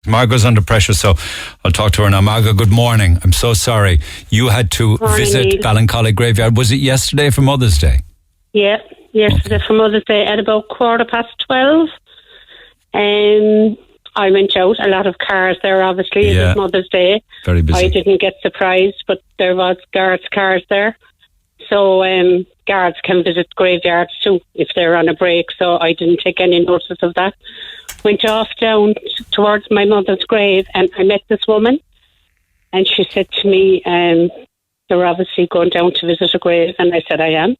Margo's under pressure, so I'll talk to her now. Margo, good morning. I'm so sorry. You had to visit Neil. Ballincollig graveyard. Was it yesterday for Mother's Day? Yeah, yesterday for Mother's Day at about 12:15. I went out. A lot of cars there, obviously. It was Mother's Day. Very busy. I didn't get surprised, but there was guards' cars there. So guards can visit graveyards too if they're on a break. So I didn't take any notice of that. Went off down towards my mother's grave, and I met this woman. And she said to me, "You're obviously going down to visit a grave." And I said, "I am."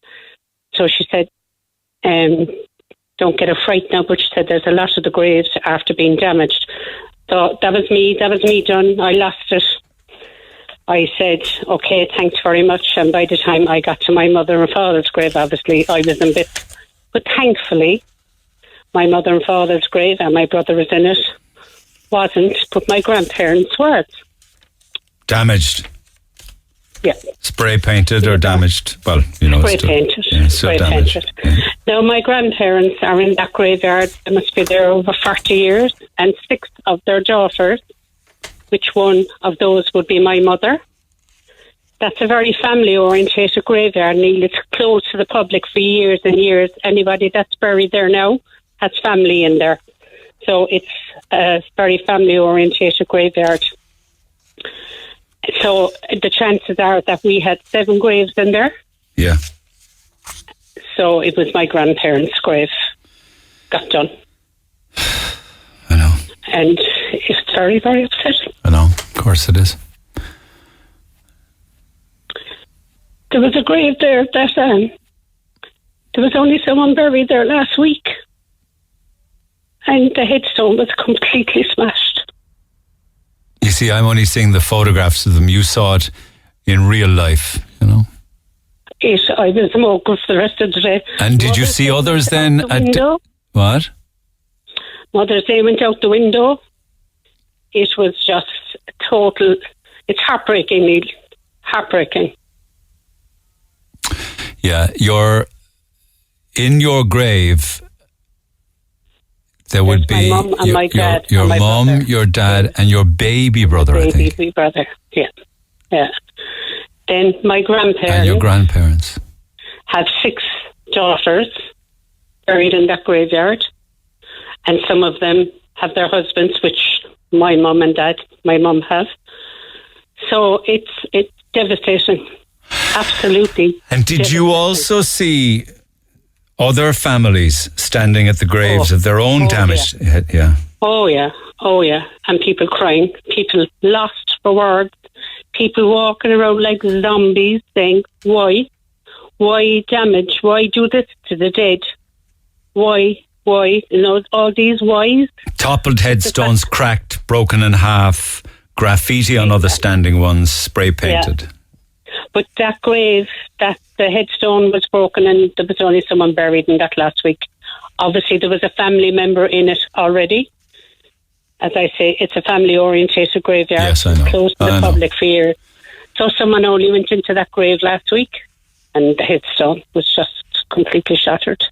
So she said, "Don't get a fright now," but she said there's a lot of the graves after being damaged. So that was me done. I lost it. I said, "Okay, thanks very much." And by the time I got to my mother and father's grave, obviously I was in bits. But thankfully, my mother and father's grave, and my brother was in it, wasn't, but my grandparents were. Damaged? Yeah. Spray painted or damaged? Well, you know. Spray painted. Yeah, still damaged. Yeah. Now, my grandparents are in that graveyard. They must be there over 40 years, and 6 of their daughters, which one of those would be my mother. That's a very family-orientated graveyard, Neil. It's closed to the public for years and years. Anybody that's buried there now has family in there. So it's a very family-orientated graveyard. So the chances are that we had 7 graves in there. Yeah. So it was my grandparents' grave got done. I know. And it's very, very upsetting. I know. Of course it is. There was a grave there that there was only someone buried there last week. And the headstone was completely smashed. You see, I'm only seeing the photographs of them. You saw it in real life, you know. I was smoking for the rest of the day. And did you see others then? What? Mother's Day went out the window. It was just total. It's heartbreaking, Neil. Heartbreaking. Yeah, in your grave. There would be my mum and my dad. Your and my mum, brother. your dad, and your baby brother, I think. Baby brother, yeah. Then my grandparents. And your grandparents. Have 6 daughters buried in that graveyard. And some of them have their husbands, which my mum and dad, my mum have. So it's devastating. Absolutely. And did you also see other families standing at the graves of their own damaged? Yeah. Oh, yeah. And people crying. People lost for words. People walking around like zombies saying, why? Why damage? Why do this to the dead? Why? You know, all these whys. Toppled headstones, cracked, broken in half, graffiti on other standing ones, spray painted. Yeah. But that grave, the headstone was broken and there was only someone buried in that last week. Obviously, there was a family member in it already. As I say, it's a family-orientated graveyard. Yes, I know. It's closed to the public for years. So someone only went into that grave last week and the headstone was just completely shattered.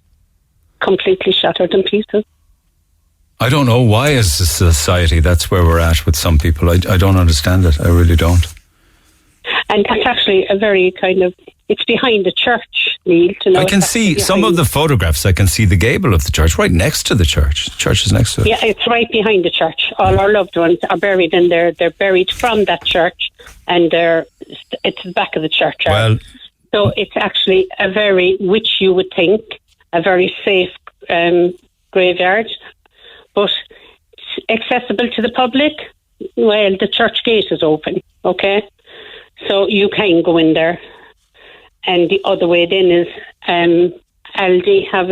Completely shattered in pieces. I don't know why as a society that's where we're at with some people. I don't understand it. I really don't. And that's actually a very kind of, it's behind the church, Neil. I can see some of the photographs. I can see the gable of the church right next to the church. The church is next to it. Yeah, it's right behind the church. All our loved ones are buried in there. They're buried from that church and it's the back of the church. Well, so it's actually a very, which you would think, a very safe graveyard, but accessible to the public. Well, the church gate is open, okay? So you can go in there. And the other way then is Aldi have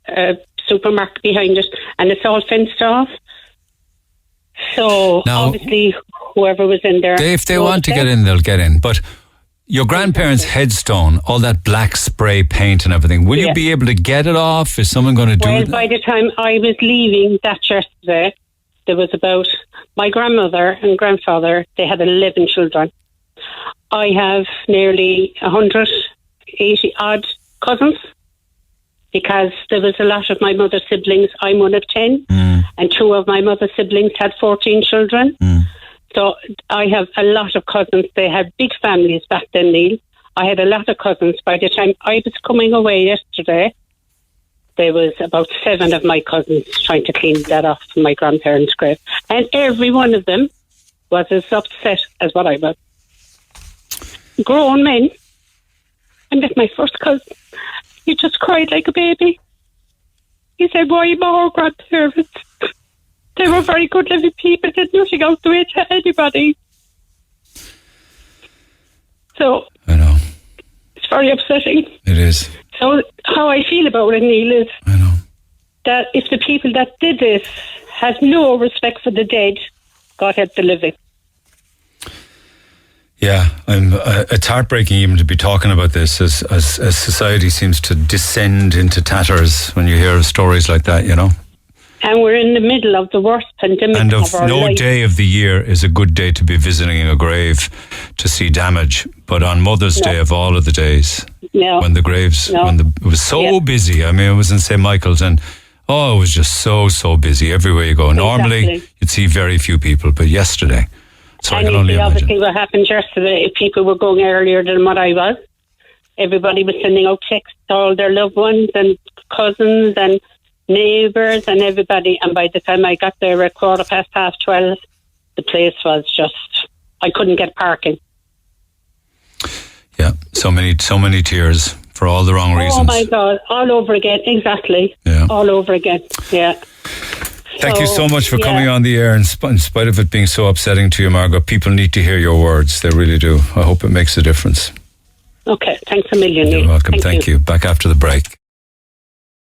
a supermarket behind it and it's all fenced off. So now, obviously whoever was in there... If they want to get in, they'll get in. But your grandparents' headstone, all that black spray paint and everything, will you be able to get it off? Is someone going to do it? Well, by the time I was leaving that church today, there was about... My grandmother and grandfather, they had 11 children. I have nearly 180 odd cousins. because there was a lot of my mother's siblings. I'm one of 10, and 2 of my mother's siblings had 14 children. So I have a lot of cousins. They had big families back then, Neil. I had a lot of cousins. By the time I was coming away yesterday, there was about 7 of my cousins trying to clean that off from my grandparents' grave. And every one of them was as upset as what I was. Grown men. I met my first cousin. He just cried like a baby. He said, why more grandparents? They were very good living people. They did nothing out the way to anybody. So, I know. It's very upsetting. It is. So, how I feel about it, Neil, is I know. that if the people that did this have no respect for the dead, God help the living. Yeah, it's heartbreaking even to be talking about this as society seems to descend into tatters when you hear stories like that, you know. And we're in the middle of the worst pandemic and of our no life. day of the year is a good day to be visiting a grave to see damage. But on Mother's Day of all of the days, when the graves, it was so busy. I mean, it was in St. Michael's and it was just so busy everywhere you go. Normally, you'd see very few people, but yesterday, so I can only imagine. Obviously, what happened yesterday, if people were going earlier than what I was, everybody was sending out texts to all their loved ones and cousins and neighbours and everybody, and by the time I got there at 12:15, the place was just, I couldn't get parking. Yeah, so many tears for all the wrong reasons. Oh my God, all over again, exactly. Yeah. All over again, yeah. Thank you so much for coming on the air in spite of it being so upsetting to you, Margo. People need to hear your words, they really do. I hope it makes a difference. Okay, thanks a million. You're welcome, thank you. Back after the break.